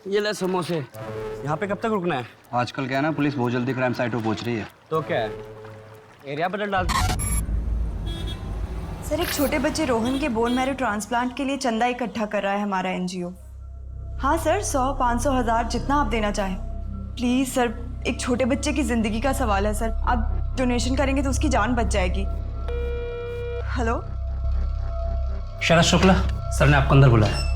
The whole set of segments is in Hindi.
ये ले समोसे। यहाँ पे कब तक रुकना है? आजकल क्या है ना, पुलिस बहुत जल्दी क्राइम साइट पे पहुंच रही है। तो क्या है, एरिया बदल डाल। सर, एक छोटे बच्चे रोहन के बोन मैरो ट्रांसप्लांट के लिए चंदा इकट्ठा कर रहा है हमारा एनजीओ। हाँ सर, 100, 500, 1000 जितना आप देना चाहें। प्लीज़ सर, एक छोटे बच्चे की ज़िंदगी का सवाल है सर। आप डोनेशन करेंगे तो उसकी जान बच जाएगी। हेलो शरद शुक्ला सर ने आपको अंदर बुलाया।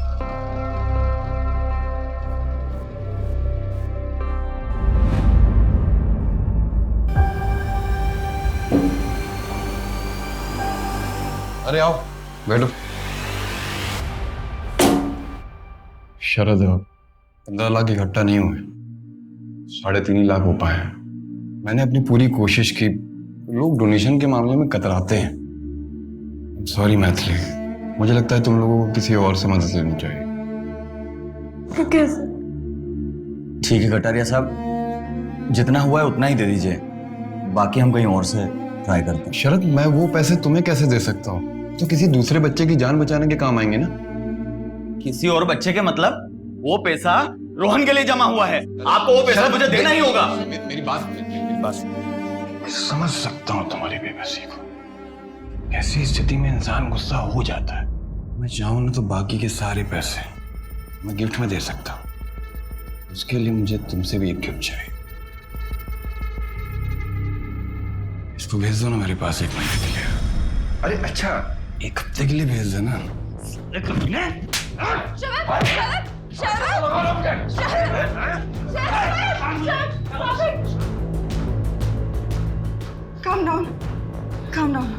अरे आओ बैठो। शरद, 15 लाख इकट्ठा नहीं हुए, 3.5 लाख हो पाए हैं। मैंने अपनी पूरी कोशिश की। लोग डोनेशन के मामले में कतराते हैं। सॉरी मैथिली, मुझे लगता है तुम लोगों को किसी और से मदद लेनी चाहिए। कैसे? ठीक है कटारिया साहब, जितना हुआ है उतना ही दे दीजिए, बाकी हम कहीं और से ट्राई करते हैं। शरद, मैं वो पैसे तुम्हें कैसे दे सकता हूँ? तो किसी दूसरे बच्चे की जान बचाने के काम आएंगे ना। किसी और बच्चे के मतलब? वो पैसा रोहन के लिए जमा हुआ है, आपको वो पैसा मुझे देना ही होगा। मेरी बात मैं समझ सकता हूँ तुम्हारी बेबसी को। ऐसी स्थिति में इंसान गुस्सा हो जाता है। मैं चाहूँ ना तो बाकी के सारे पैसे मैं गिफ्ट में दे सकता हूँ। उसके लिए मुझे तुमसे भी एक गिफ्ट चाहिए। इसको भेज दो ना मेरे पास 1 महीने के लिए। अरे अच्छा, 1 हफ्ते के लिए भेज देना। Calm down. Calm down.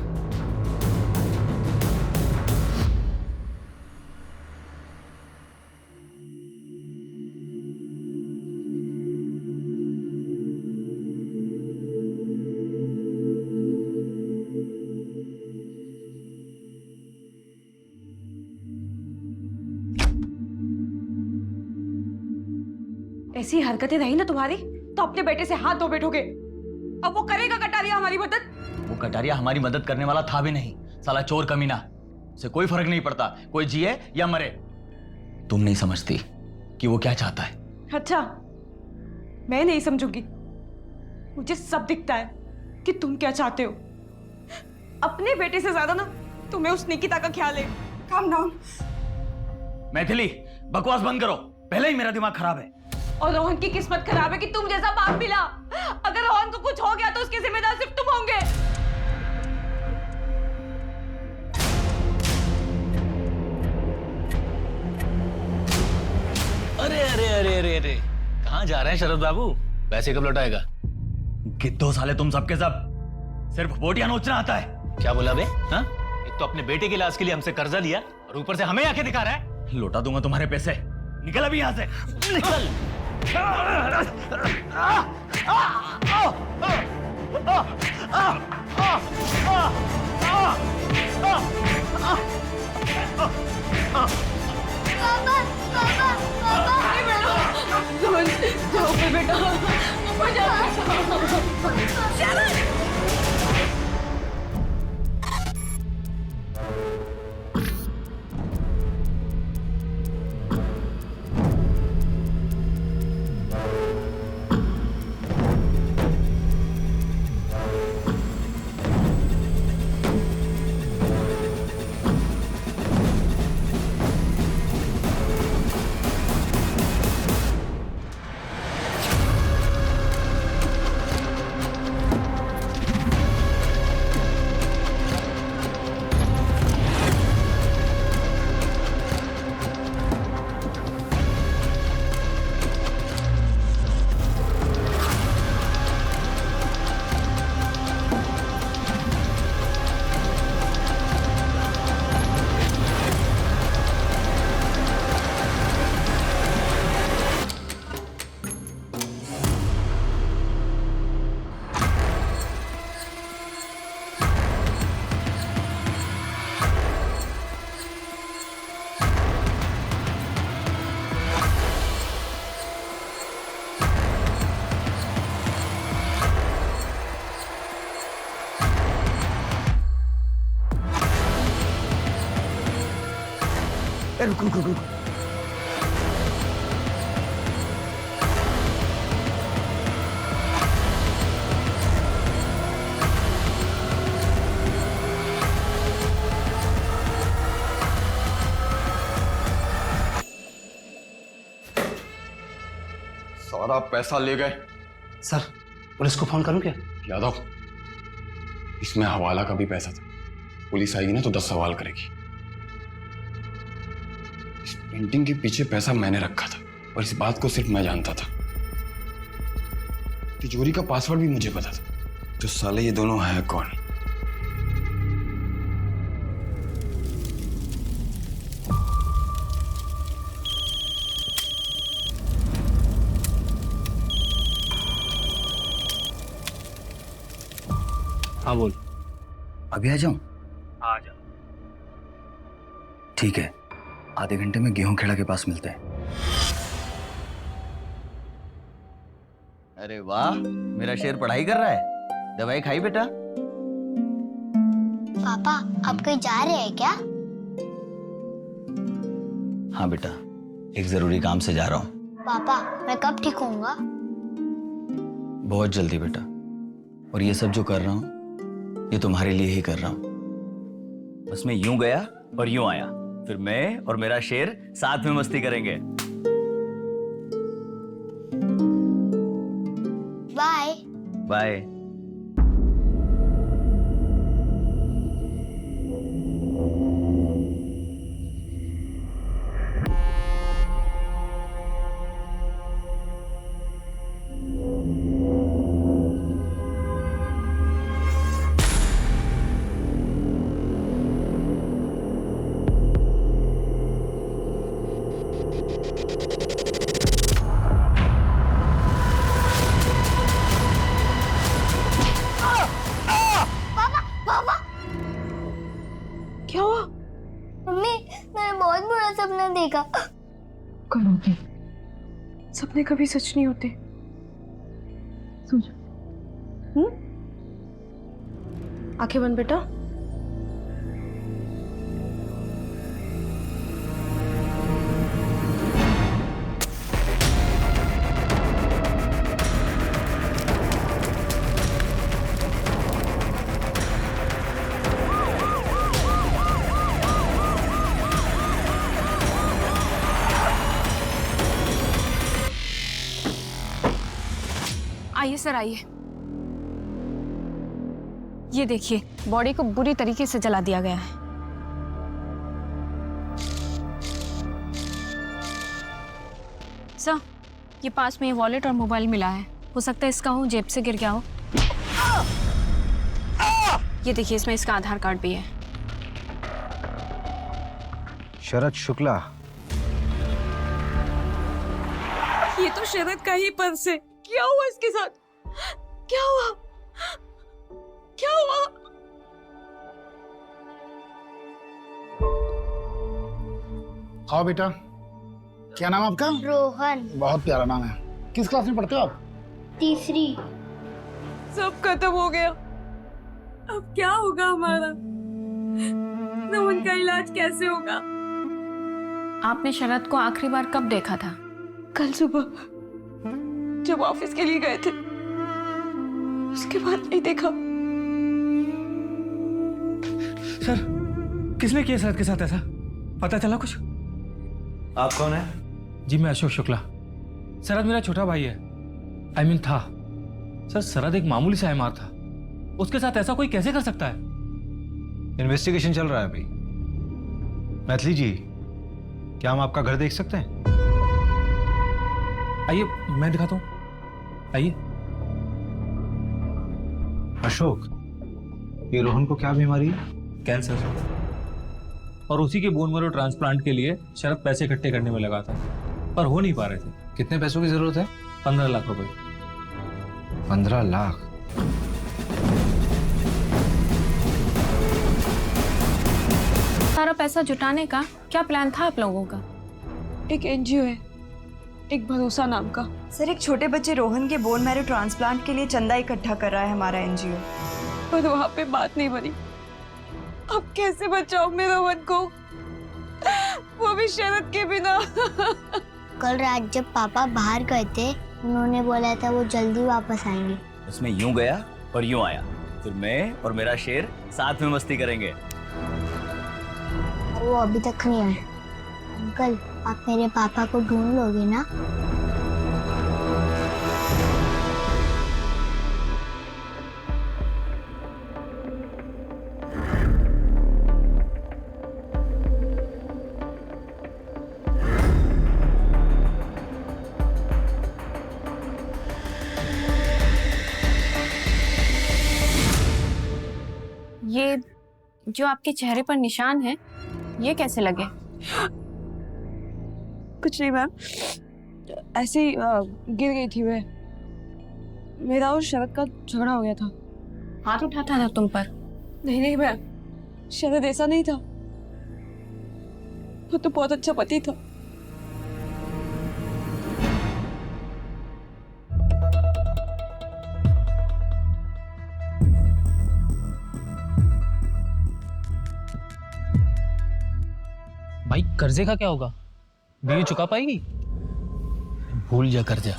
ऐसी हरकतें रही ना तुम्हारी तो अपने बेटे से हाथ धो बैठोगे। अब वो करेगा कटारिया हमारी मदद? वो कटारिया हमारी मदद करने वाला था भी नहीं, साला चोर कमीना। उसे कोई फर्क नहीं पड़ता कोई जिए या मरे। तुम नहीं समझती कि वो क्या चाहता है। अच्छा, मैं नहीं समझूंगी। मुझे सब दिखता है कि तुम क्या चाहते हो। अपने बेटे से ज्यादा ना तुम्हें उस निकिता का ख्याल है। Calm down. मैथिली, बकवास बंद करो, पहले ही मेरा दिमाग खराब है। और रोहन की किस्मत खराब है कि तुम जैसा बाप मिला। अगर रोहन को कुछ हो गया तो उसके जिम्मेदार सिर्फ तुम होंगे। अरे अरे अरे अरे अरे, कहाँ जा रहे हैं शरद बाबू? पैसे कब लौटाएगा? गिद्धो साले तुम सबके सब सिर्फ बोटियां नोचना आता है। क्या बोला बे? हाँ? एक तो अपने बेटे के इलाज के लिए हमसे कर्जा लिया और ऊपर से हमें आके दिखा रहा है। लौटा दूंगा तुम्हारे पैसे, निकल अभी यहाँ से, निकल। रोहन, जाओ ऊपर बेटा, ऊपर जाओ। रुक रुक रुक रुक। सारा पैसा ले गए। सर पुलिस को फोन करूं क्या? यादव, इसमें हवाला का भी पैसा था। पुलिस आएगी ना तो 10 सवाल करेगी। इस पेंटिंग के पीछे पैसा मैंने रखा था और इस बात को सिर्फ मैं जानता था। तिजोरी का पासवर्ड भी मुझे पता था। तो साले ये दोनों है कौन? हाँ बोल। अभी आ जाऊं? आ जा। ठीक है, आधे घंटे में गेहूं खेड़ा के पास मिलते हैं। अरे वाह, मेरा शेर पढ़ाई कर रहा है। दवाई खाई बेटा? पापा आप कहीं जा रहे हैं क्या? हाँ बेटा, एक जरूरी काम से जा रहा हूँ। पापा मैं कब ठीक होऊंगा? बहुत जल्दी बेटा। और ये सब जो कर रहा हूँ ये तुम्हारे लिए ही कर रहा हूँ। बस मैं यूं गया और यूं आया, फिर मैं और मेरा शेर साथ में मस्ती करेंगे। बाय। बाय। क्या हुआ? मम्मी मैंने बहुत बुरा सपना देखा। करोगे, सपने कभी सच नहीं होते। सो जा। आंखें बंद बेटा। आइए सर, आइए। ये देखिए, बॉडी को बुरी तरीके से जला दिया गया है। सर, ये पास में वॉलेट और मोबाइल मिला है। हो सकता है इसका हो, जेब से गिर गया हो। ये देखिए, इसमें इसका आधार कार्ड भी है। शरद शुक्ला। ये तो शरद का ही पर्स है। क्या हुआ इसके साथ? क्या हुआ? क्या हुआ? आओ बेटा। क्या नाम आपका? रोहन। बहुत प्यारा नाम है। किस क्लास में पढ़ते हो आप? तीसरी। सब खत्म हो गया। अब क्या होगा हमारा? रोहन का इलाज कैसे होगा? आपने शरद को आखिरी बार कब देखा था? कल सुबह जब ऑफिस के लिए गए थे, उसके बाद नहीं देखा। सर किसने किया शरद के साथ ऐसा? पता चला कुछ? आप कौन है? जी मैं अशोक शुक्ला। शरद मेरा छोटा भाई है। आई मीन था। सर शरद एक मामूली सा एमआर था। उसके साथ ऐसा कोई कैसे कर सकता है? इन्वेस्टिगेशन चल रहा है अभी। मैथिली जी, क्या हम आपका घर देख सकते हैं? आइए मैं दिखाता हूँ। आइए। अशोक, ये रोहन को क्या बीमारी है? कैंसर। और उसी के बोन मैरो ट्रांसप्लांट के लिए शरद पैसे इकट्ठे करने में लगा था, पर हो नहीं पा रहे थे। कितने पैसों की जरूरत है? 15 लाख रुपए। 15 लाख? सारा पैसा जुटाने का क्या प्लान था आप लोगों का? एक एनजीओ है, एक भरोसा नाम का। सर एक छोटे बच्चे रोहन के बोन मैरो ट्रांसप्लांट के लिए चंदा इकट्ठा कर रहा है हमारा एनजीओ। पर वहां पे बात नहीं बनी। अब कैसे बचाऊं मैं रोहन को? वो भी शरद के बिना। कल रात जब पापा बाहर गए थे उन्होंने बोला था वो जल्दी वापस आएंगे। बस मैं यूं गया और यूं आया, फिर मैं और मेरा शेर साथ में मस्ती करेंगे। और वो अभी तक नहीं आए। अंकल आप मेरे पापा को ढूंढ लोगे ना? ये जो आपके चेहरे पर निशान है, ये कैसे लगे? कुछ नहीं मैम, ऐसे ही गिर गई थी मैं। मेरा और शरद का झगड़ा हो गया था। हाथ उठाता था तुम पर? नहीं नहीं मैम, शरद ऐसा नहीं था। वो तो बहुत अच्छा पति था। भाई कर्जे का क्या होगा? बीवी चुका पाएगी? भूल जा कर्जा।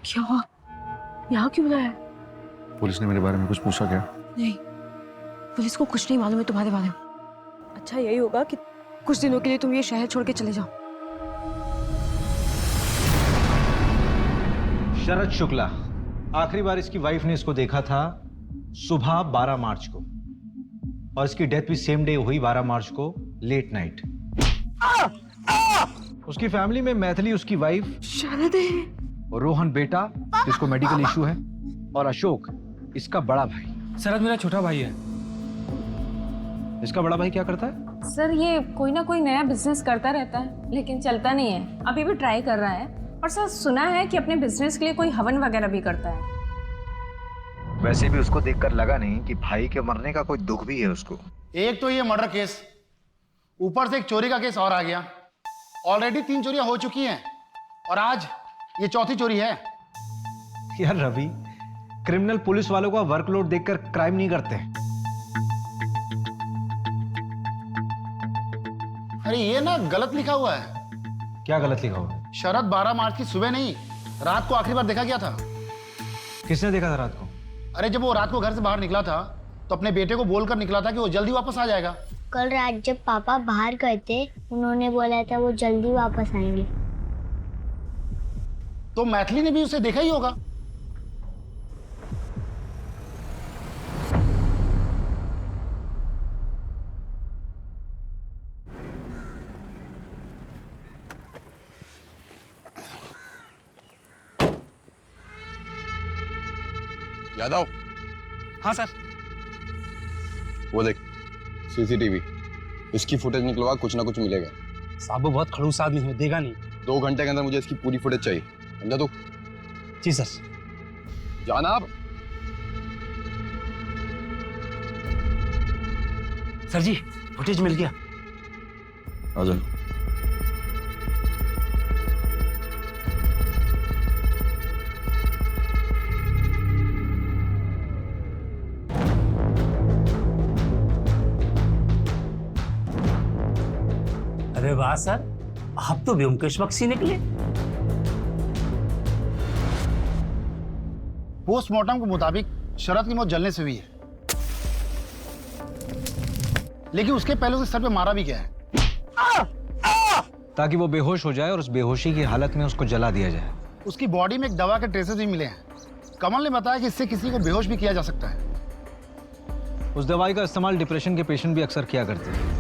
क्या हुआ? यहाँ क्यों बुलाया? पुलिस ने मेरे बारे में कुछ पूछा क्या? नहीं, पुलिस को कुछ नहीं मालूम है तुम्हारे बारे में। अच्छा यही होगा कि कुछ दिनों के लिए तुम ये शहर छोड़ के चले जाओ। शरद शुक्ला, आखिरी बार इसकी वाइफ ने इसको देखा था सुबह 12 मार्च को, और इसकी डेथ भी सेम डे हुई 12 मार्च को लेट नाइट। उसकी फैमिली में मैथिली उसकी वाइफ, शरद है, और रोहन बेटा जिसको मेडिकल इशू है, और अशोक इसका बड़ा भाई। शरद मेरा छोटा भाई है। इसका बड़ा भाई क्या करता है? सर ये कोई ना कोई नया बिजनेस करता रहता है, लेकिन चलता नहीं है। अभी भी ट्राई कर रहा है। और सर सुना है कि अपने बिजनेस के लिए कोई हवन वगैरह भी करता है। वैसे भी उसको देखकर लगा नहीं कि भाई के मरने का कोई दुख भी है उसको। एक तो ये मर्डर केस, ऊपर से एक चोरी का केस और आ गया। ऑलरेडी 3 चोरियां हो चुकी हैं और आज ये चौथी चोरी है। यार रवि, क्रिमिनल पुलिस वालों का वर्कलोड देखकर क्राइम नहीं करते। अरे ये ना गलत लिखा हुआ है। क्या गलत लिखा हुआ? शरद 12 मार्च की सुबह नहीं, रात को आखिरी बार देखा गया था। किसने देखा था रात को? अरे जब वो रात को घर से बाहर निकला था तो अपने बेटे को बोलकर निकला था कि वो जल्दी वापस आ जाएगा। कल रात जब पापा बाहर गए थे उन्होंने बोला था वो जल्दी वापस आएंगे। तो मैथिली ने भी उसे देखा ही होगा। यादव। हाँ सर। वो देख सीसीटीवी, इसकी फुटेज निकलवा, कुछ ना कुछ मिलेगा। साहब वो बहुत खड़ूस आदमी है, देगा नहीं। 2 घंटे के अंदर मुझे इसकी पूरी फुटेज चाहिए, समझा तू? जी सर। जाना आप। सर जी फुटेज मिल गया। आ जाओ। अरे वाह सर, आप तो व्योमकेश बख्शी निकले। पोस्टमार्टम के मुताबिक शरद की मौत जलने से हुई है, लेकिन उसके पहले उसे सर पे मारा भी गया है ताकि वो बेहोश हो जाए और उस बेहोशी की हालत में उसको जला दिया जाए। उसकी बॉडी में एक दवा के ट्रेसेस भी मिले हैं। कमल ने बताया कि इससे किसी को बेहोश भी किया जा सकता है। उस दवाई का इस्तेमाल डिप्रेशन के पेशेंट भी अक्सर किया करते हैं।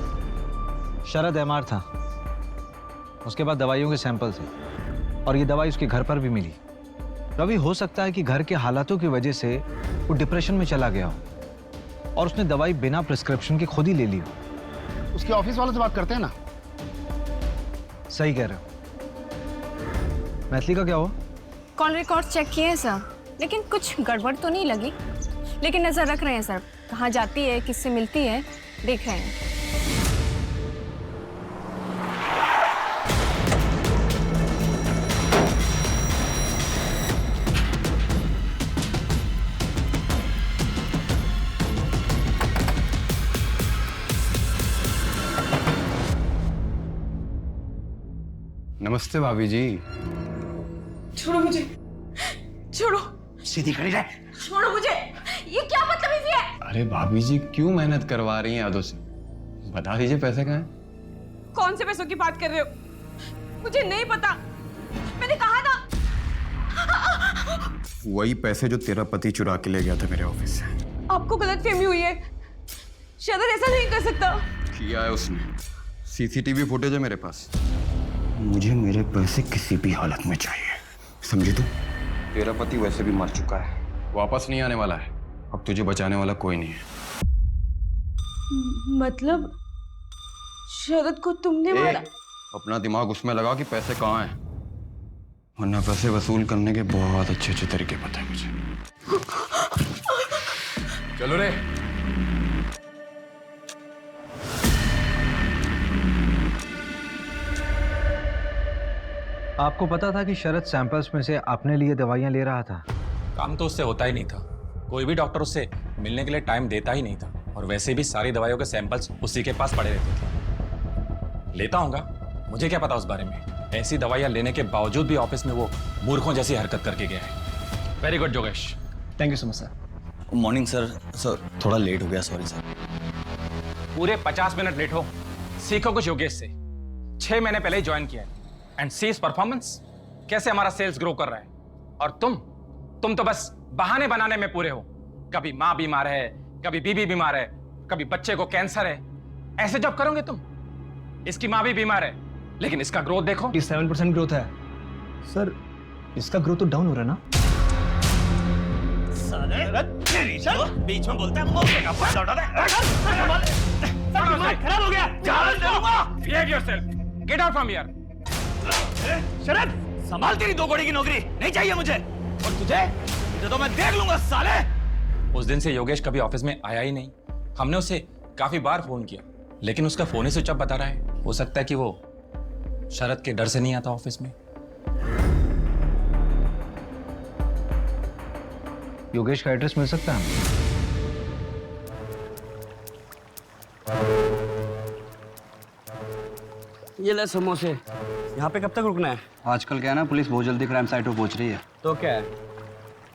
शरद एमआर था, उसके बाद दवाइयों के सैंपल थे और ये दवाई उसके घर पर भी मिली। रवि, हो सकता है कि घर के हालातों की वजह से वो डिप्रेशन में चला गया हो और उसने दवाई बिना प्रिस्क्रिप्शन के खुद ही ले ली हो। उसके ऑफिस वालों से बात करते हैं ना। सही कह रहे हो। मैथिली का क्या हुआ? कॉल रिकॉर्ड चेक किए हैं सर, लेकिन कुछ गड़बड़ तो नहीं लगी, लेकिन नजर रख रहे हैं सर। कहाँ जाती है, किससे मिलती है, देख रहे हैं। नमस्ते भाभी जी। छोड़ो मुझे, छोड़ो, सीधी खड़ी रह। छोड़ो मुझे, ये क्या बदतमीजी है? अरे भाभी जी क्यों मेहनत करवा रही हैं यादों से? बता दीजिए पैसे कहाँ हैं? कौन से पैसों की बात कर रहे हो? मुझे नहीं पता, मैंने कहा ना। वही पैसे जो तेरा पति चुरा के ले गया था मेरे ऑफिस से। आपको गलतफहमी हुई है, शायद ऐसा नहीं कर सकता। किया है उसने, सीसीटीवी फुटेज है मेरे पास। मुझे मेरे पैसे किसी भी हालत में चाहिए, समझी तू? तेरा पति वैसे भी मर चुका है, वापस नहीं आने वाला है। अब तुझे बचाने वाला कोई नहीं है। मतलब शरद को तुमने मारा? अपना दिमाग उसमें लगा कि पैसे कहाँ हैं, वरना पैसे वसूल करने के बहुत अच्छे अच्छे तरीके पता है मुझे। चलो रे। आपको पता था कि शरद सैंपल्स में से अपने लिए दवाइयां ले रहा था? काम तो उससे होता ही नहीं था। कोई भी डॉक्टर उससे मिलने के लिए टाइम देता ही नहीं था, और वैसे भी सारी दवाइयों के सैंपल्स उसी के पास पड़े रहते थे। लेता होगा, मुझे क्या पता उस बारे में। ऐसी दवाइयां लेने के बावजूद भी ऑफिस में वो मूर्खों जैसी हरकत करके गया है। Very good Yogesh. Thank you so much sir. Morning sir. Sir थोड़ा लेट हो गया, सॉरी सर। पूरे 50 मिनट लेट हो। सीखो कुछ योगेश से। 6 महीने पहले ही ज्वाइन किया है, एंड सी इज परफॉर्मेंस। कैसे हमारा सेल्स ग्रो कर रहा है, और तुम तो बस बहाने बनाने में पूरे हो। कभी माँ बीमार है, कभी बीबी बीमार है, कभी बच्चे को कैंसर है। ऐसे जब करोगे तुम। इसकी माँ भी बीमार है, लेकिन इसका ग्रोथ देखो। 7% ग्रोथ है सर। इसका ग्रोथ तो डाउन हो रहा है ना? बीच में बोलता है, मौके का फायदा उठाता है। खराब हो गया। Behave yourself. Get out from here. शरद, संभाल तेरी 2 घोड़ी की नौकरी नहीं चाहिए मुझे। और तुझे तो मैं देख लूंगा साले। उस दिन से योगेश कभी ऑफिस में आया ही नहीं। हमने उसे काफी बार फोन किया, लेकिन उसका फोन ही स्विच ऑफ बता रहा है। हो सकता है कि वो शरद के डर से नहीं आता ऑफिस में। योगेश का एड्रेस मिल सकता है? ये ले समोसे। यहाँ पे कब तक रुकना है? आजकल क्या है ना, पुलिस बहुत जल्दी क्राइम साइट पर पहुंच रही है। तो क्या है,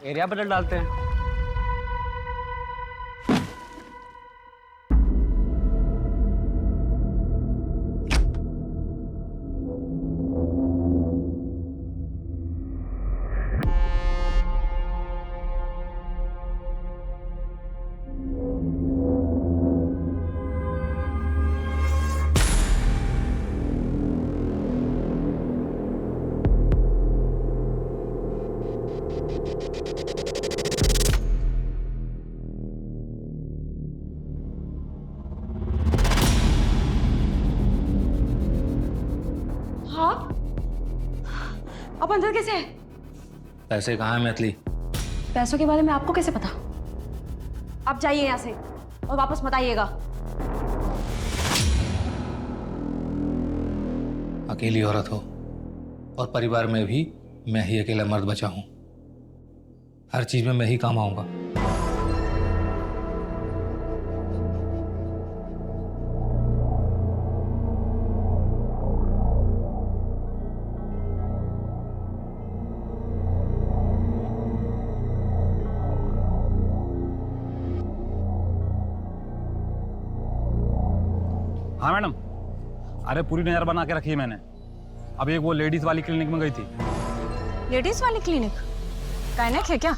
एरिया बदल डालते हैं। आप अंदर कैसे हैं? पैसे कहाँ हैं मैथिली? पैसों के बारे में आपको कैसे पता? आप जाइए यहाँ से और वापस मत आइएगा। अकेली औरत हो, और परिवार में भी मैं ही अकेला मर्द बचा हूं। हर चीज में मैं ही काम आऊंगा। हाँ मैडम, अरे पूरी नजर बना के रखी है मैंने। अब एक वो लेडीज वाली क्लिनिक में गई थी। लेडीज वाली क्लिनिक? गायनेक है क्या?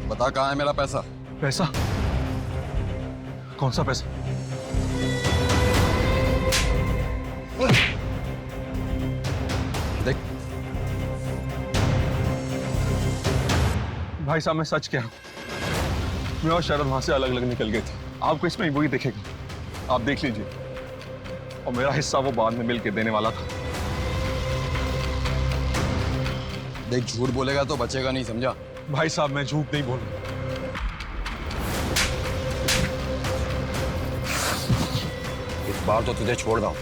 बता कहाँ है मेरा पैसा? पैसा? कौन सा पैसा? देख भाई साहब, मैं सच कह रहा हूं, मैं और शरद वहां से अलग अलग निकल गए थे। आपको इसमें वही दिखेगा, आप देख लीजिए। और मेरा हिस्सा वो बाद में मिल के देने वाला था। देख, झूठ बोलेगा तो बचेगा नहीं, समझा? भाई साहब, मैं झूठ नहीं बोल रहा। इस बार तो तुझे छोड़ रहा हूं।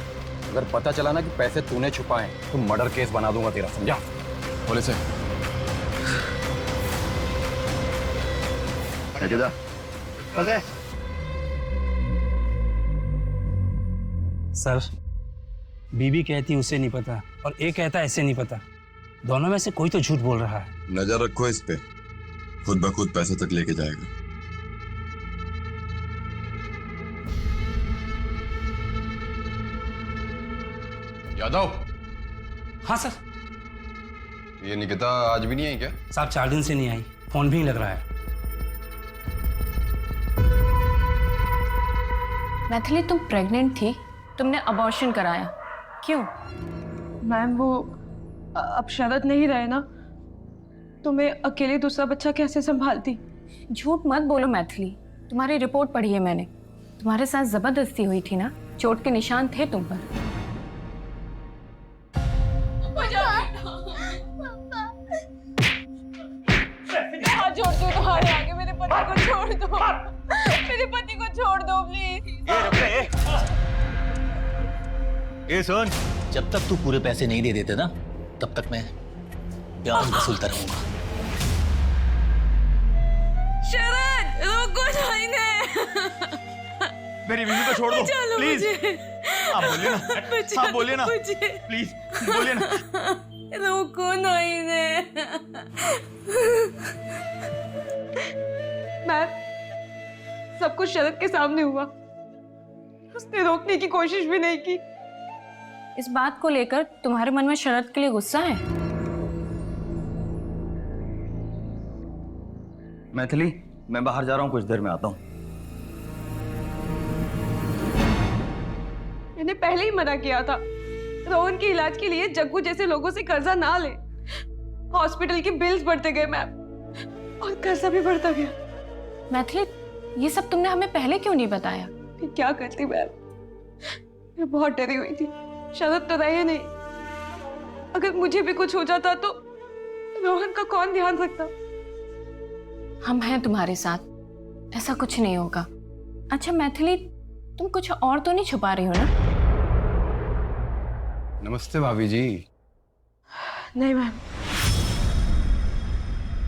अगर पता चला ना कि पैसे तूने छुपाए तो मर्डर केस बना दूंगा तेरा, समझा? बोले से सर, बीबी कहती उसे नहीं पता और ये कहता ऐसे नहीं पता। दोनों में से कोई तो झूठ बोल रहा है। नजर रखो इस पे, खुद ब खुद पैसे तक लेके जाएगा। यादव। हाँ सर। ये निकिता आज भी नहीं आई क्या? साहब 4 दिन से नहीं आई, फोन भी नहीं लग रहा है। मैथिली, तुम प्रेग्नेंट थी, तुमने अबॉर्शन कराया, क्यों? मैम वो अब शरद नहीं रहे ना, तो मैं अकेले दूसरा बच्चा कैसे संभालती? झूठ मत बोलो मैथिली, तुम्हारी रिपोर्ट पढ़ी है मैंने। तुम्हारे साथ जबरदस्ती हुई थी ना, चोट के निशान थे तुम पर। हाथ जोड़ दो तुम्हारे आगे, मेरे पति को छोड़ दो, मेरे पति को छोड़ दो प्लीज। ये सुन, जब तक तू पूरे पैसे नहीं दे देते ना, तब तक मैं ब्याज वसूलता रहूंगा। शरद, रोको जाएंगे। मेरी बीवी को छोड़ दो प्लीज। आप बोलिए ना, आप बोलिए ना प्लीज, बोलिए ना। रोको नहीं ने। मैम, सब कुछ शरद के सामने हुआ, उसने रोकने की कोशिश भी नहीं की। इस बात को लेकर तुम्हारे मन में शरद के लिए गुस्सा है? मैथिली, मैं बाहर जा रहा हूँ, कुछ देर में आता हूँ। मैंने पहले ही मना किया था, रोहन के इलाज के लिए जग्गू जैसे लोगों से कर्जा ना ले। हॉस्पिटल के बिल्स बढ़ते गए मैम, और कर्जा भी बढ़ता गया। मैथिली, ये सब तुमने हमें पहले क्यों नहीं बताया? क्या करती मैम, मैं बहुत डरी हुई थी। शरद तो रहे नहीं, अगर मुझे भी कुछ हो जाता तो रोहन का कौन ध्यान रखता? हम हैं तुम्हारे साथ, ऐसा कुछ नहीं होगा। अच्छा मैथिली, तुम कुछ और तो नहीं छुपा रही हो ना? नमस्ते भाभी जी। नहीं मैम।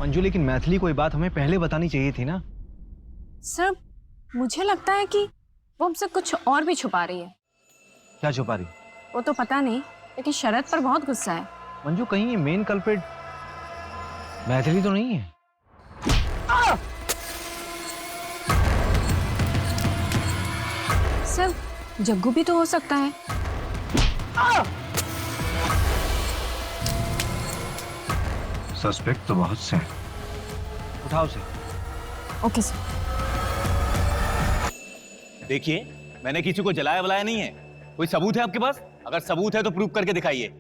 मंजू, लेकिन मैथिली को ये बात हमें पहले बतानी चाहिए थी ना। सर, मुझे लगता है कि वो हमसे कुछ और भी छुपा रही है। क्या छुपा रही? वो तो पता नहीं, लेकिन शरद पर बहुत गुस्सा है। मंजू, कहीं ये मेन कल्प्रिट मैथिली तो नहीं है? सर, जग्गू भी तो हो सकता है। सस्पेक्ट तो बहुत से हैं। उठाओ से। Okay sir. देखिए, मैंने किसी को जलाया वलाया नहीं है। कोई सबूत है आपके पास? अगर सबूत है तो प्रूव करके दिखाइए।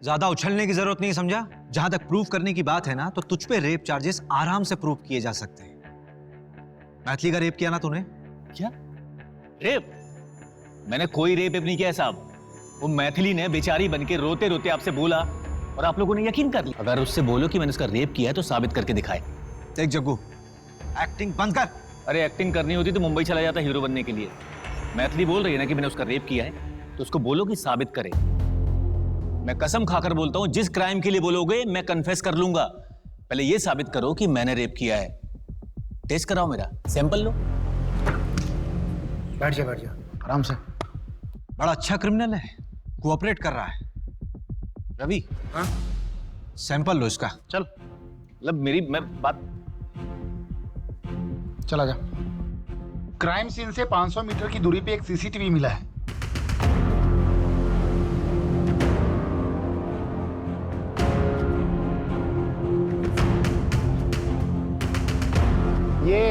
ज्यादा उछलने की जरूरत नहीं, समझा? जहां तक प्रूफ करने की बात है ना, तो तुझ पे रेप चार्जेस आराम से प्रूव किए जा सकते हैं। मैथिली का रेप किया ना तूने? क्या रेप? मैंने कोई रेप नहीं किया साहब। वो मैथिली ने बेचारी बनके रोते रोते आपसे बोला और आप लोगों ने यकीन कर लिया। अगर उससे बोलो कि मैंने उसका रेप किया है तो साबित करके दिखाए। देख जग्गू, एक्टिंग बंद कर। अरे एक्टिंग करनी होती तो मुंबई चला जाता हीरो बनने के लिए। मैथिली बोल रही है ना कि मैंने उसका रेप किया है, तो उसको बोलो कि साबित करे। मैं कसम खाकर बोलता हूं, जिस क्राइम के लिए बोलोगे मैं कन्फेस कर लूंगा। पहले ये साबित करो कि मैंने रेप किया है। टेस्ट कराओ, मेरा सैंपल लो। बैठ जा आराम से। बड़ा अच्छा क्रिमिनल है, कोऑपरेट कर रहा है। रवि, हाँ? सैंपल लो इसका। चल, मतलब मेरी मैं बात। चला जा। क्राइम सीन से 500 मीटर की दूरी पे एक सीसीटीवी मिला है। ये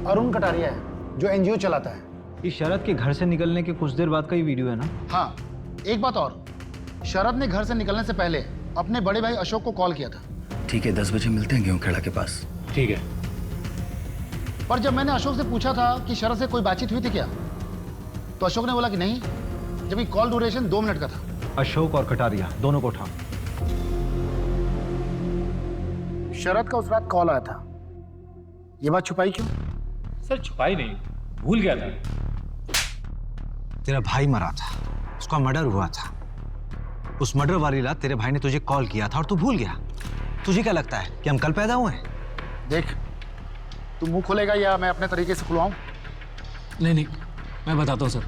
अरुण कटारिया है, जो एनजीओ चलाता है। ये शरद के घर से निकलने के कुछ देर बाद का ही वीडियो है ना? हाँ, एक बात और, शरद ने घर से निकलने से पहले अपने बड़े भाई अशोक को कॉल किया था। ठीक है, 10 बजे मिलते हैं गेहूं खेड़ा के पास। ठीक है। पर जब मैंने अशोक से पूछा था कि शरद से कोई बातचीत हुई थी क्या, तो अशोक ने बोला कि नहीं, जबकि कॉल ड्यूरेशन 2 मिनट का था। अशोक और कटारिया दोनों को उठाओ। शरद का उस रात कॉल आया था, ये बात छुपाई क्यों? सर छुपाई नहीं, भूल गया था। तेरा भाई मरा था, उसका मर्डर हुआ था। उस मर्डर वाली रात तेरे भाई ने तुझे कॉल किया था और तू भूल गया। तुझे क्या लगता है कि हम कल पैदा हुए हैं? देख, तू मुंह खोलेगा या मैं अपने तरीके से खुलवाऊं? नहीं, मैं बताता हूँ सर।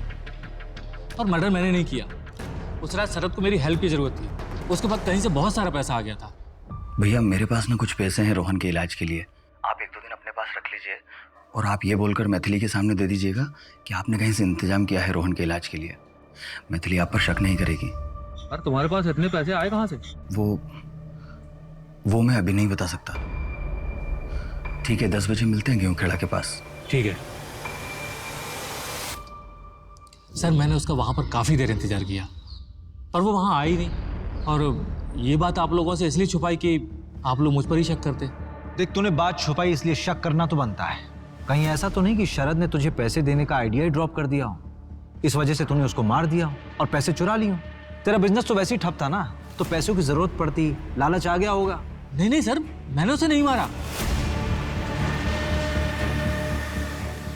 और मर्डर मैंने नहीं किया। उस रात शरद को मेरी हेल्प की जरूरत थी, उसके बाद कहीं से बहुत सारा पैसा आ गया था। भैया मेरे पास ना कुछ पैसे हैं रोहन के इलाज के लिए, आप 1-2 दिन अपने पास रख लीजिए और आप ये बोलकर मैथिली के सामने दे दीजिएगा कि आपने कहीं से इंतजाम किया है रोहन के इलाज के लिए। मैथिली आप पर शक नहीं करेगी। और तुम्हारे पास इतने पैसे आए कहाँ से? वो मैं अभी नहीं बता सकता। ठीक है, 10 बजे मिलते हैं गेहूं खेड़ा के पास। ठीक है सर। मैंने उसका वहां पर काफी देर इंतजार किया पर वो वहां आई नहीं, और ये बात आप लोगों से इसलिए छुपाई कि आप लोग मुझ पर ही शक करते। देख, तूने बात छुपाई इसलिए शक करना तो बनता है। कहीं ऐसा तो नहीं कि शरद ने तुझे पैसे देने का आइडिया ही ड्रॉप कर दिया हो, इस वजह से तूने उसको मार दिया हो और पैसे चुरा लिए हो? तेरा बिजनेस तो वैसे ही ठप था ना, तो पैसों की जरूरत पड़ती, लालच आ गया होगा। नहीं सर, मैंने उसे नहीं मारा।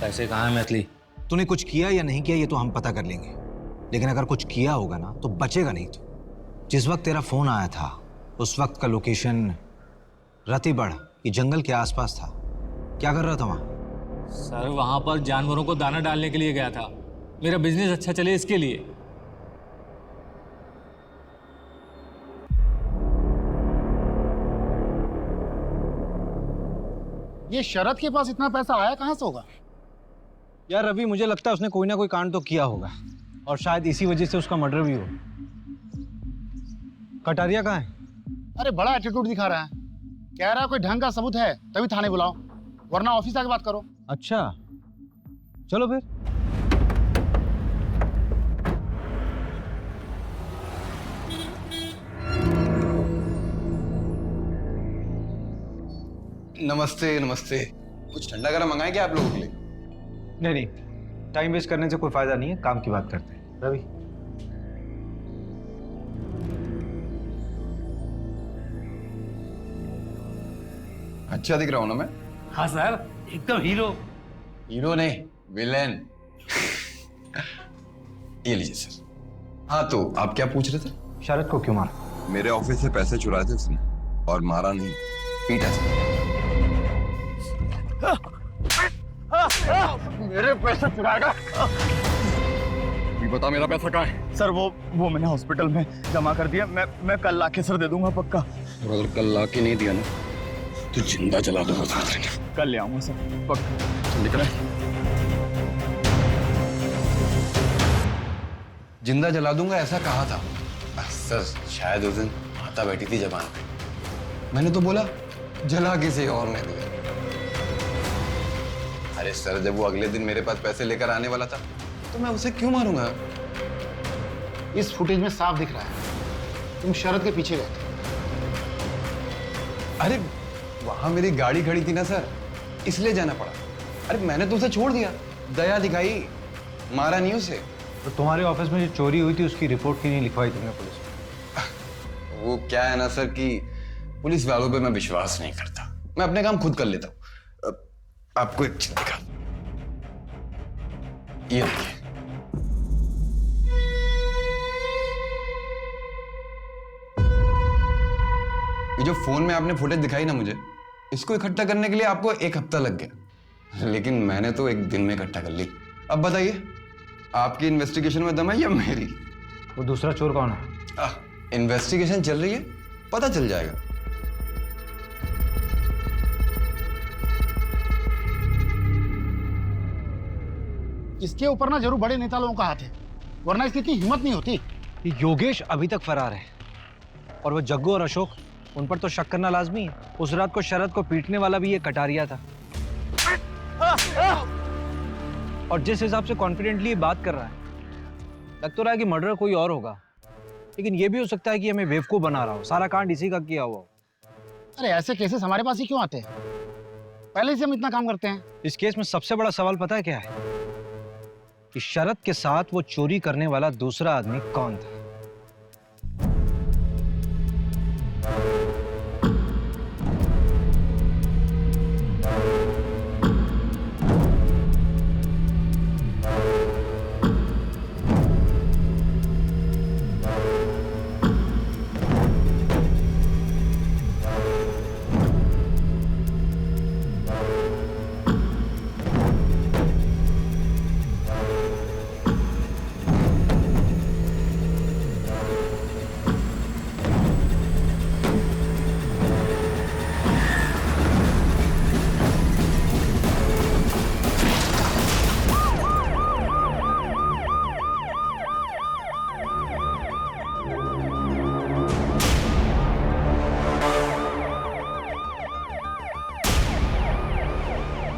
पैसे कहाँ हैं मैथिली? तूने कुछ किया या नहीं किया ये तो हम पता कर लेंगे, लेकिन अगर कुछ किया होगा ना तो बचेगा नहीं। तो जिस वक्त तेरा फोन आया था उस वक्त का लोकेशन रतिबड़ की जंगल के आसपास था। क्या कर रहा था वहां? सर वहां पर जानवरों को दाना डालने के लिए गया था, मेरा बिजनेस अच्छा चले इसके लिए। ये शरद के पास इतना पैसा आया कहां से होगा? यार रवि, मुझे लगता है उसने कोई ना कोई कांड तो किया होगा और शायद इसी वजह से उसका मर्डर भी हो। कटारिया कहाँ है? अरे बड़ा एटीट्यूड दिखा रहा है, कह रहा है कोई ढंग का सबूत है तभी थाने बुलाओ, वरना ऑफिस आके बात करो। अच्छा चलो फिर। नमस्ते नमस्ते। कुछ ठंडा गरम मंगाए क्या आप लोगों के लिए? नहीं, टाइम वेस्ट करने से कोई फायदा नहीं है, काम की बात करते हैं। रवि, अच्छा दिख रहा हूं ना मैं? हाँ सर, एकदम हीरो। हीरो नहीं, विलेन। ये लीजिए सर। हाँ तो आप क्या पूछ रहे थे? शरद को क्यों मारा? मेरे ऑफिस से पैसे चुराए थे उसने और मारा नहीं, पीटा सर। मेरे पैसे चुराएगा? बता मेरा पैसा कहाँ है? सर वो मैंने हॉस्पिटल में जमा कर दिया। मैं कल लाके सर दे दूंगा पक्का। और अगर कल लाके नहीं दिया ना तो जिंदा जला दूंगा साथ में। कल ले आऊंगा सर पक्का। दिख रहा है? जिंदा जला दूंगा ऐसा कहा था सर, शायद उस दिन माता बैठी थी जबान पे। मैंने तो बोला जला किसी और ने दिया। अरे सर, जब वो अगले दिन मेरे पास पैसे लेकर आने वाला था तो मैं उसे क्यों मारूंगा? इस फुटेज में साफ दिख रहा है तुम शरद के पीछे गए थे। अरे वहां मेरी गाड़ी खड़ी थी ना सर, इसलिए जाना पड़ा। अरे मैंने तो उसे छोड़ दिया, दया दिखाई, मारा नहीं उसे। तो तुम्हारे ऑफिस में जो चोरी हुई थी उसकी रिपोर्ट क्यों नहीं लिखवाई तुमने पुलिस में? वो क्या है ना सर कि पुलिस वालों पे मैं विश्वास नहीं करता, मैं अपने काम खुद कर लेता हूँ। आपको एक चीज दिखा, ये देखिए। ये जो फोन में आपने फुटेज दिखाई ना मुझे, इसको इकट्ठा करने के लिए आपको 1 हफ्ता लग गया, लेकिन मैंने तो 1 दिन में इकट्ठा कर ली। अब बताइए, आपकी इन्वेस्टिगेशन में दम है या मेरी? वो दूसरा चोर कौन है? इन्वेस्टिगेशन चल रही है, पता चल जाएगा। इसके ऊपर ना जरूर बड़े नेता लोगों का हाथ है, वरना इसकी इतनी हिम्मत नहीं होती। ये योगेश अभी तक फरार है और वो जग्गू और अशोक, उन पर तो शक करना लाजमी है। उस रात को शरद को पीटने वाला भी ये कटारिया था। और जिस हिसाब से कॉन्फिडेंटली ये बात कर रहा है, लग तो रहा है कि मर्डर कोई और होगा। लेकिन ये भी हो सकता है कि हमें बेवकूफ बना रहा हो, सारा कांड इसी का किया हुआ हो। अरे ऐसे केसेस हमारे पास ही क्यों आते हैं? पहले से हम इतना काम करते हैं। इस केस में सबसे बड़ा सवाल पता है क्या है? कि शरद के साथ वो चोरी करने वाला दूसरा आदमी कौन था?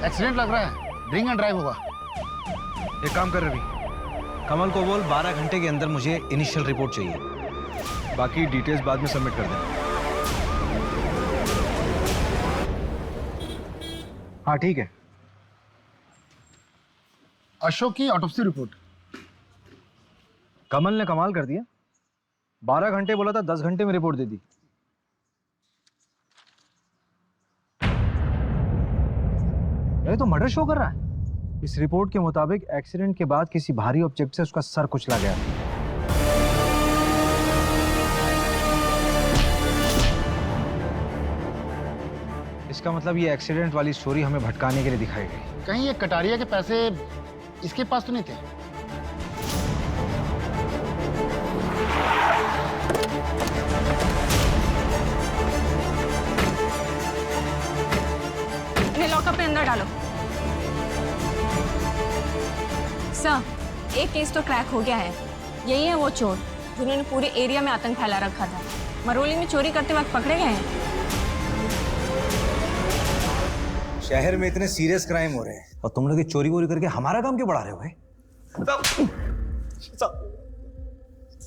एक्सीडेंट लग रहा है, ड्रिंक एंड ड्राइव होगा। एक काम कर रवि, कमल को बोल 12 घंटे के अंदर मुझे इनिशियल रिपोर्ट चाहिए, बाकी डिटेल्स बाद में सबमिट कर देना। हाँ ठीक है। अशोक की ऑटोप्सी रिपोर्ट। कमल ने कमाल कर दिया, 12 घंटे बोला था, 10 घंटे में रिपोर्ट दे दी। ये तो मर्डर शो कर रहा है। इस रिपोर्ट के मुताबिक एक्सीडेंट के बाद किसी भारी ऑब्जेक्ट से उसका सर कुचला गया। इसका मतलब ये एक्सीडेंट वाली स्टोरी हमें भटकाने के लिए दिखाई गई। कहीं ये कटारिया के पैसे इसके पास तो नहीं थे? इन्हें लॉकअप में अंदर डालो। सर, एक केस तो क्रैक हो गया है। यही है वो चोर जिन्होंने पूरे एरिया में आतंक फैला रखा था। मरोली में चोरी करते वक्त पकड़े गए हैं। शहर में इतने सीरियस क्राइम हो रहे हैं और तुम लोग चोरी वोरी करके हमारा काम क्यों बढ़ा रहे हो भाई?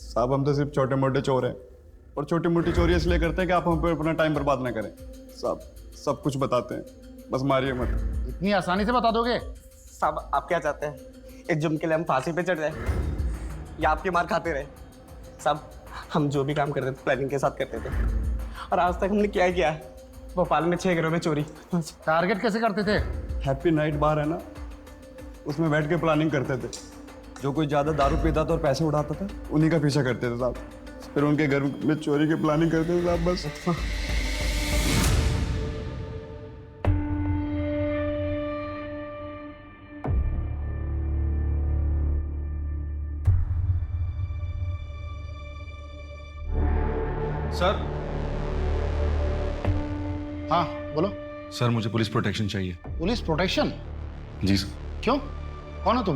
साहब हम तो सिर्फ छोटे मोटे चोर हैं, और छोटी मोटी चोरी इसलिए करते हैं कि आप हम पे अपना टाइम बर्बाद ना करें। साहब सब कुछ बताते हैं, बस मारिए मत। इतनी आसानी से बता दोगे? साहब आप क्या चाहते हैं, एक जुर्म के लिए हम फांसी पे चढ़ जाए या आपकी मार खाते रहे? साहब हम जो भी काम करते थे प्लानिंग के साथ करते थे, और आज तक हमने क्या किया है? भोपाल में 6 घरों में चोरी। टारगेट कैसे करते थे? हैप्पी नाइट बार है ना, उसमें बैठ के प्लानिंग करते थे। जो कोई ज़्यादा दारू पीता था और पैसे उड़ाता था, उन्हीं का पीछा करते थे साहब। फिर उनके घर में चोरी की प्लानिंग करते थे साहब, बस। सर। हाँ बोलो। सर मुझे पुलिस प्रोटेक्शन चाहिए। Police protection? जी सर। क्यों, कौन हो तुम?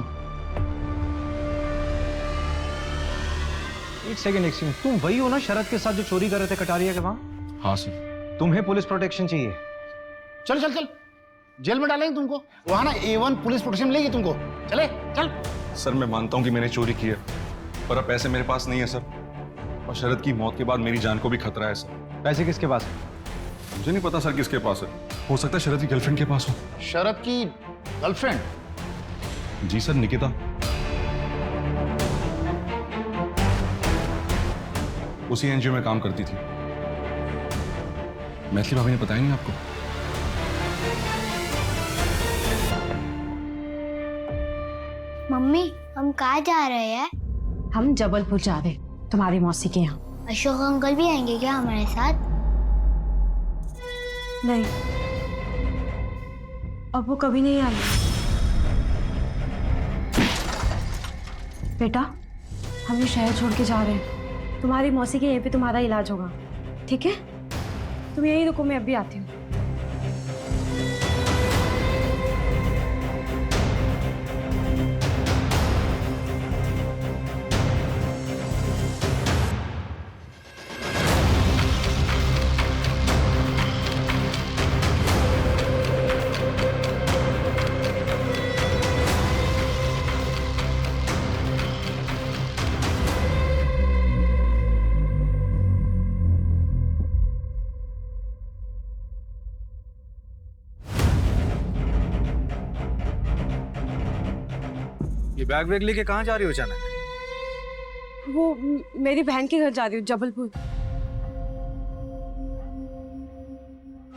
एक सेकंड, तुम वही हो ना शरद के साथ जो चोरी कर रहे थे कटारिया के वहां? हाँ सर। तुम्हें पुलिस प्रोटेक्शन चाहिए? चल चल चल, जेल में डालेंगे तुमको। वहां ना A1 पुलिस प्रोटेक्शन मिलेगी तुमको। चले चल। सर मैं मानता हूँ कि मैंने चोरी की है, पर अब पैसे मेरे पास नहीं है सर, और शरद की मौत के बाद मेरी जान को भी खतरा है सर। पैसे किसके पास है? मुझे नहीं पता सर किसके पास है, हो सकता है शरद की गर्लफ्रेंड के पास हो। शरद की गर्लफ्रेंड? जी सर, निकिता। उसी एनजीओ में काम करती थी। मैथिली भाभी ने बताया नहीं आपको? मम्मी हम कहाँ जा रहे हैं? हम जबलपुर जा रहे, तुम्हारी मौसी के यहाँ। अशोक अंकल भी आएंगे क्या हमारे साथ? नहीं, अब वो कभी नहीं आएंगे। बेटा, हम ये शहर छोड़ के जा रहे हैं। तुम्हारी मौसी के यहीं पे तुम्हारा इलाज होगा, ठीक है? तुम यहीं रुको, मैं अभी आती हूँ। ये बैग वैग लेके कहाँ जा रही हो अचानक? वो मेरी बहन के घर जा रही हूँ, जबलपुर।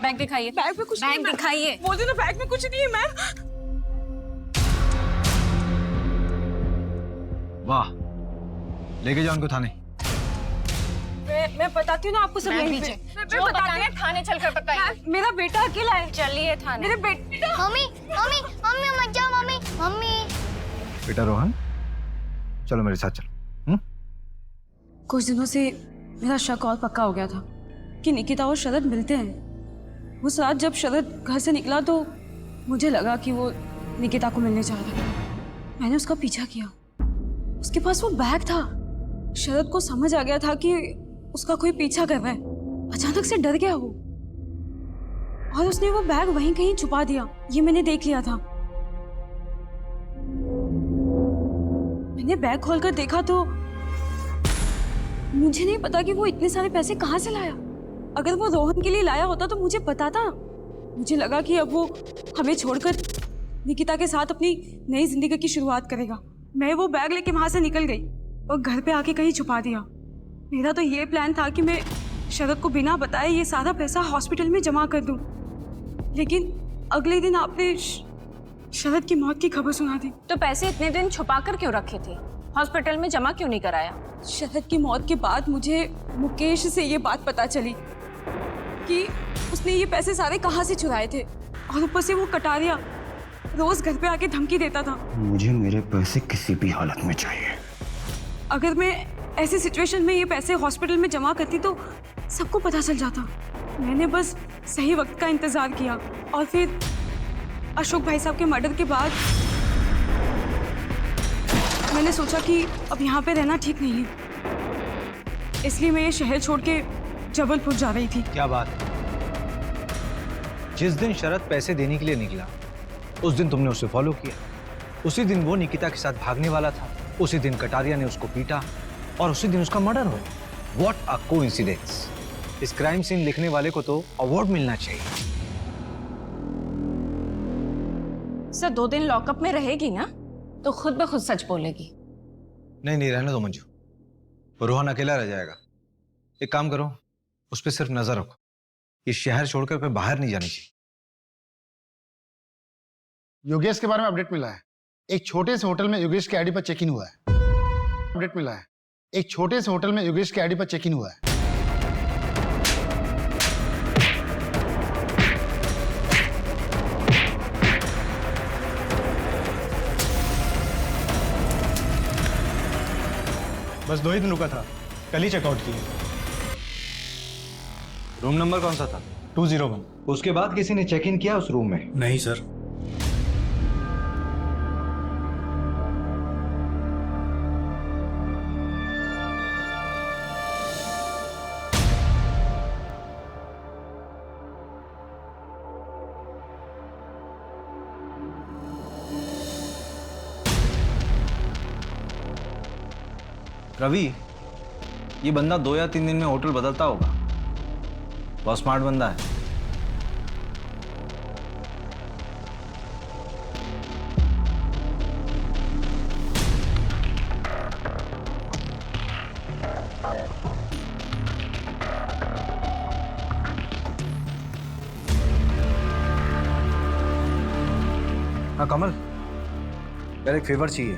बैग दिखाइए। बैग में कुछ नहीं, बैग दिखाइए। बोल दो ना, बैग में कुछ नहीं है मैम। वाह, लेके जाओ उनको थाने। मैं बताती हूँ ना आपको सब यहीं पे। जो बताना है थाने चलकर बताइए। मेरा बेटा अकेला है। चलिए थाने। मेरे बेटा। मम्मी मम्मी मम्मी मत जाओ मम्मी मम्मी। बेटा रोहन, चलो मेरे साथ चलो। कुछ दिनों से मेरा शक और पक्का हो गया था कि निकिता और शरद मिलते हैं। उस रात जब शरद घर से निकला तो मुझे लगा कि वो निकिता को मिलने जा रहा है। मैंने उसका पीछा किया। उसके पास वो बैग था। शरद को समझ आ गया था कि उसका कोई पीछा कर रहा है। अचानक से डर गया वो और उसने वो बैग वहीं कहीं छुपा दिया। ये मैंने देख लिया था। मैंने बैग खोलकर देखा तो मुझे नहीं पता कि वो इतने सारे पैसे कहाँ से लाया। अगर वो रोहन के लिए लाया होता तो मुझे बताता। मुझे लगा कि अब वो हमें छोड़कर निकिता के साथ अपनी नई जिंदगी की शुरुआत करेगा। मैं वो बैग लेके वहां से निकल गई और घर पे आके कहीं छुपा दिया। मेरा तो ये प्लान था कि मैं शरद को बिना बताए ये सारा पैसा हॉस्पिटल में जमा कर दूं। लेकिन अगले दिन आपने शरद की मौत की खबर सुना दी। तो पैसे इतने दिन छुपा कर क्यों रखे थे? हॉस्पिटल में जमा क्यों नहीं कराया? शरद की मौत के बाद मुझे मुकेश से ये बात पता चली कि उसने ये पैसे सारे कहाँ से चुराए थे। और ऊपर से वो कटारिया रोज घर पे आके धमकी देता था। मुझे मेरे पैसे किसी भी हालत में चाहिए। अगर मैं ऐसी सिचुएशन में ये पैसे हॉस्पिटल में जमा करती तो सबको पता चल जाता। मैंने बस सही वक्त का इंतजार किया और फिर अशोक भाई साहब के मर्डर के बाद मैंने सोचा कि अब यहाँ पे रहना ठीक नहीं है। इसलिए मैं ये शहर छोड़ के जबलपुर जा रही थी। क्या बात है? जिस दिन शरद पैसे देने के लिए निकला उस दिन तुमने उसे फॉलो किया। उसी दिन वो निकिता के साथ भागने वाला था। उसी दिन कटारिया ने उसको पीटा और उसी दिन उसका मर्डर हो। What a coincidence. इस क्राइम सीन लिखने वाले को तो अवार्ड मिलना चाहिए। सर 2 दिन लॉकअप में रहेगी ना तो खुद ब खुद सच बोलेगी। नहीं रहने दो मंजू, वो रोहन अकेला रह जाएगा। एक काम करो, उस पर सिर्फ नजर रखो। ये शहर छोड़कर फिर बाहर नहीं जानी चाहिए। योगेश के बारे में अपडेट मिला है। एक छोटे से होटल में योगेश के आईडी पर चेक इन हुआ है। अपडेट मिला है। एक छोटे से होटल में योगेश के आईडी पर चेक इन हुआ है। बस 2 ही दिन रुका था, कल ही चेकआउट किया। रूम नंबर कौन सा था? 201। उसके बाद किसी ने चेक इन किया उस रूम में? नहीं सर। रवि, ये बंदा 2 या 3 दिन में होटल बदलता होगा। बहुत स्मार्ट बंदा है। हाँ कमल, यार एक फेवर चाहिए।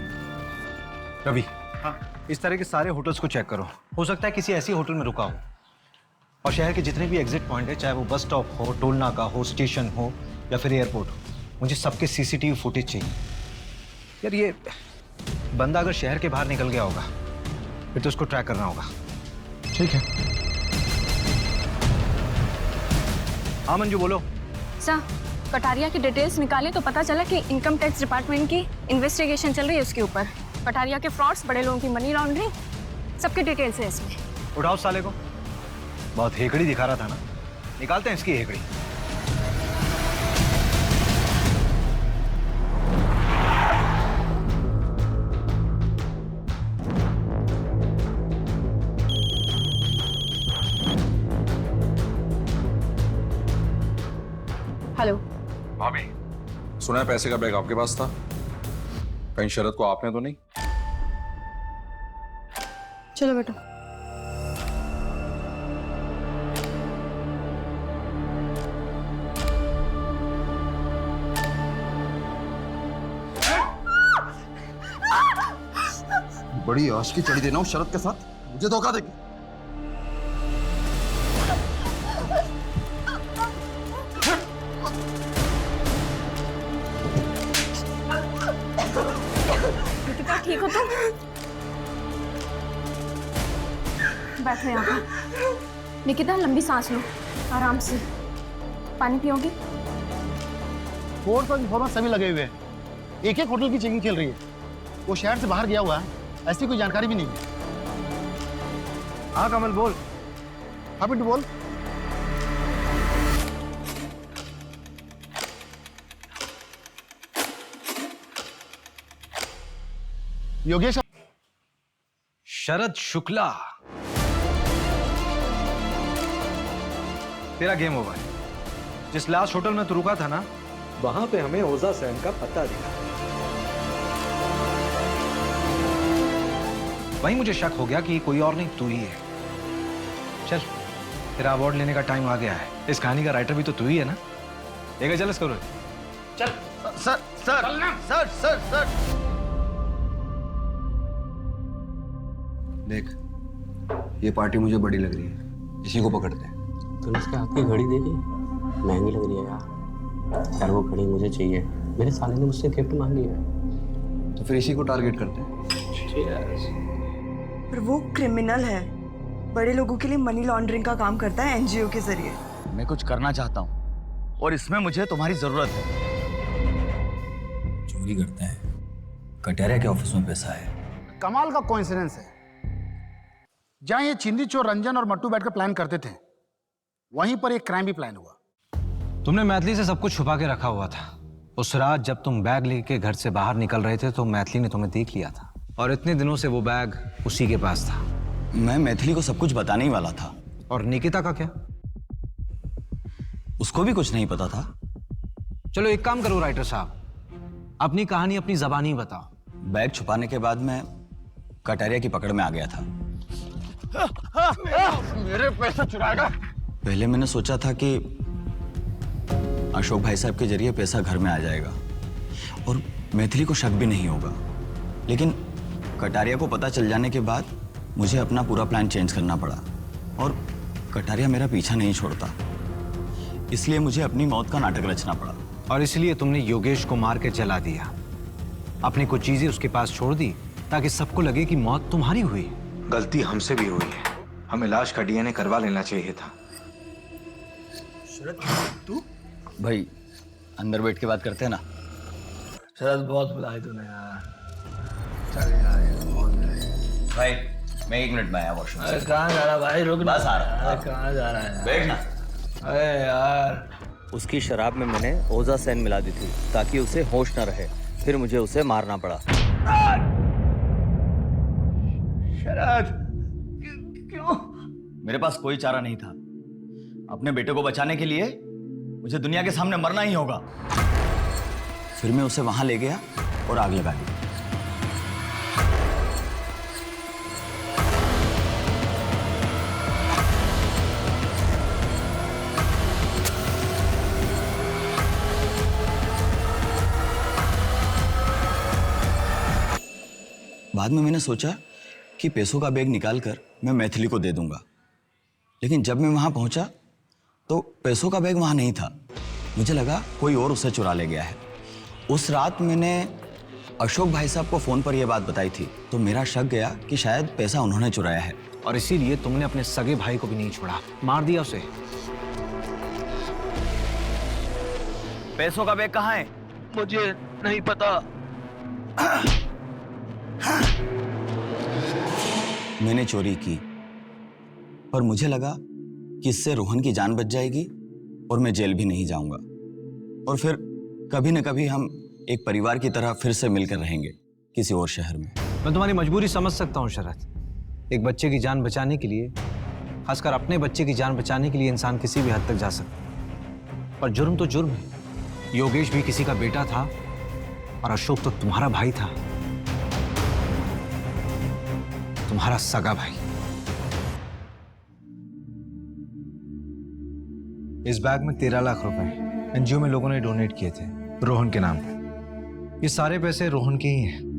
रवि, हाँ, इस तरह के सारे होटल्स को चेक करो। हो सकता है किसी ऐसी होटल में रुका हो। और शहर के जितने भी एग्जिट पॉइंट है, चाहे वो बस स्टॉप हो, टोल नाका हो, स्टेशन हो या फिर एयरपोर्ट हो, मुझे सबके सीसीटीवी फुटेज चाहिए। यार ये बंदा अगर शहर के बाहर निकल गया होगा फिर तो उसको ट्रैक करना होगा। ठीक है। हाँ मंजू बोलो। सर कटारिया की डिटेल्स निकाले तो पता चला कि इनकम टैक्स डिपार्टमेंट की इन्वेस्टिगेशन चल रही है उसके ऊपर। कटारिया के फ्रॉड्स, बड़े लोगों की मनी लॉन्ड्रिंग, सबकी डिटेल्स है इसमें। उठाओ साले को। बहुत हेकड़ी दिखा रहा था ना, निकालते हैं इसकी हेकड़ी। हेलो भाभी, सुना है पैसे का बैग आपके पास था? कहीं शरद को आपने तो नहीं? चलो बेटा। बड़ी आश की चढ़ी देना हूँ शरद के साथ, मुझे धोखा देगी। निकिता ठीक हो तुम? बैठो यहाँ पर। निकिता लंबी सांस लो, आराम से। पानी पियोगी? फोर्स और इन्फॉर्मेंट सभी लगे हुए हैं। एक एक होटल की चेकिंग चल रही है। वो शहर से बाहर गया हुआ है, ऐसी कोई जानकारी भी नहीं है। हाँ कमल बोल। हाँ बिट्टू बोल। योगेश। शरद शुक्ला, तेरा गेम ओवर है। जिस लास्ट होटल में तू रुका था ना, वहां पे हमें ओजा सेन का पता दिखा। वहीं मुझे शक हो गया कि कोई और नहीं तू ही है। चल, तेरा अवार्ड लेने का टाइम आ गया है। इस कहानी का राइटर भी तो तू ही है ना? लेकर चल इसको। चल sir sir sir sir sir देख, ये पार्टी मुझे बड़ी लग रही है, इसी को पकड़ते हैं। तूने इसके हाथ की घड़ी देखी? महंगी लग रही है यार। यार वो घड़ी मुझे चाहिए, मेरे साले ने मुझसे गिफ्ट मांगी है। तो फिर इसी को टारगेट करते हैं। पर वो क्रिमिनल है, बड़े लोगों के लिए मनी लॉन्ड्रिंग का काम करता है एनजीओ के जरिए। मैं कुछ करना चाहता हूँ और इसमें मुझे तुम्हारी जरूरत है। चोरी करते हैं, कटारिया के ऑफिस में पैसा है। कमाल का कोइंसिडेंस है। जहां ये चिंदी चोर रंजन और मट्टू बैठकर प्लान करते थे, वहीं पर एक क्राइम भी प्लान हुआ। तुमने मैथिली से सब कुछ छुपा के रखा हुआ था। उस रात जब तुम बैग लेके घर से बाहर निकल रहे थे तो मैथिली ने तुम्हें देख लिया था, और इतने दिनों से वो बैग उसी के पास था। मैं मैथिली को सब कुछ बताने ही वाला था। और निकिता का क्या? उसको भी कुछ नहीं पता था। चलो एक काम करो राइटर साहब, अपनी कहानी अपनी जबानी बताओ। बैग छुपाने के बाद मैं कटारिया की पकड़ में आ गया था। मेरे पैसे चुराएगा। पहले मैंने सोचा था कि अशोक भाई साहब के जरिए पैसा घर में आ जाएगा और मैथिली को शक भी नहीं होगा, लेकिन कटारिया को पता चल जाने के बाद मुझे अपना पूरा प्लान चेंज करना पड़ा और कटारिया मेरा पीछा नहीं छोड़ता, इसलिए मुझे अपनी मौत का नाटक रचना पड़ा। और इसलिए तुमने योगेश को मार के जला दिया, अपनी कुछ चीजें उसके पास छोड़ दी ताकि सबको लगे कि मौत तुम्हारी हुई। गलती हमसे भी हुई है, हमें लाश का डीएनए करवा लेना चाहिए था। तू भाई अंदर बैठ के बात करते हैं ना। शरद बहुत बुलाए तूने यार। भाई मैं 1 मिनट में आया वॉशरूम से। कहाँ जा रहा भाई? रुक, बस आ रहा। कहाँ जा रहा है? बैठ ना। अरे यार, उसकी शराब में मैंने ओजा सैन मिला दी थी ताकि उसे होश न रहे, फिर मुझे उसे मारना पड़ा। शरद क्यों? मेरे पास कोई चारा नहीं था। अपने बेटे को बचाने के लिए मुझे दुनिया के सामने मरना ही होगा। फिर मैं उसे वहां ले गया और आग लगा दी। बाद में मैंने सोचा कि पैसों का बैग निकालकर मैं मैथिली को दे दूंगा, लेकिन जब मैं वहां पहुंचा तो पैसों का बैग वहां नहीं था। मुझे लगा कोई और उसे चुरा ले गया है। उस रात मैंने अशोक भाई साहब को फोन पर यह बात बताई थी, तो मेरा शक गया कि शायद पैसा उन्होंने चुराया है, और इसीलिए तुमने अपने सगे भाई को भी नहीं छोड़ा, मार दिया उसे। पैसों का बैग कहाँ है? मुझे नहीं पता। मैंने चोरी की, पर मुझे लगा कि इससे रोहन की जान बच जाएगी और मैं जेल भी नहीं जाऊंगा, और फिर कभी न कभी हम एक परिवार की तरह फिर से मिलकर रहेंगे किसी और शहर में। मैं तुम्हारी मजबूरी समझ सकता हूँ शरद। एक बच्चे की जान बचाने के लिए, खासकर अपने बच्चे की जान बचाने के लिए इंसान किसी भी हद तक जा सकता है, पर जुर्म तो जुर्म है। योगेश भी किसी का बेटा था और अशोक तो तुम्हारा भाई था। तुम्हारा सगा भाई। इस बैग में 13 लाख रुपए एनजीओ में लोगों ने डोनेट किए थे रोहन के नाम पे। ये सारे पैसे रोहन के ही हैं।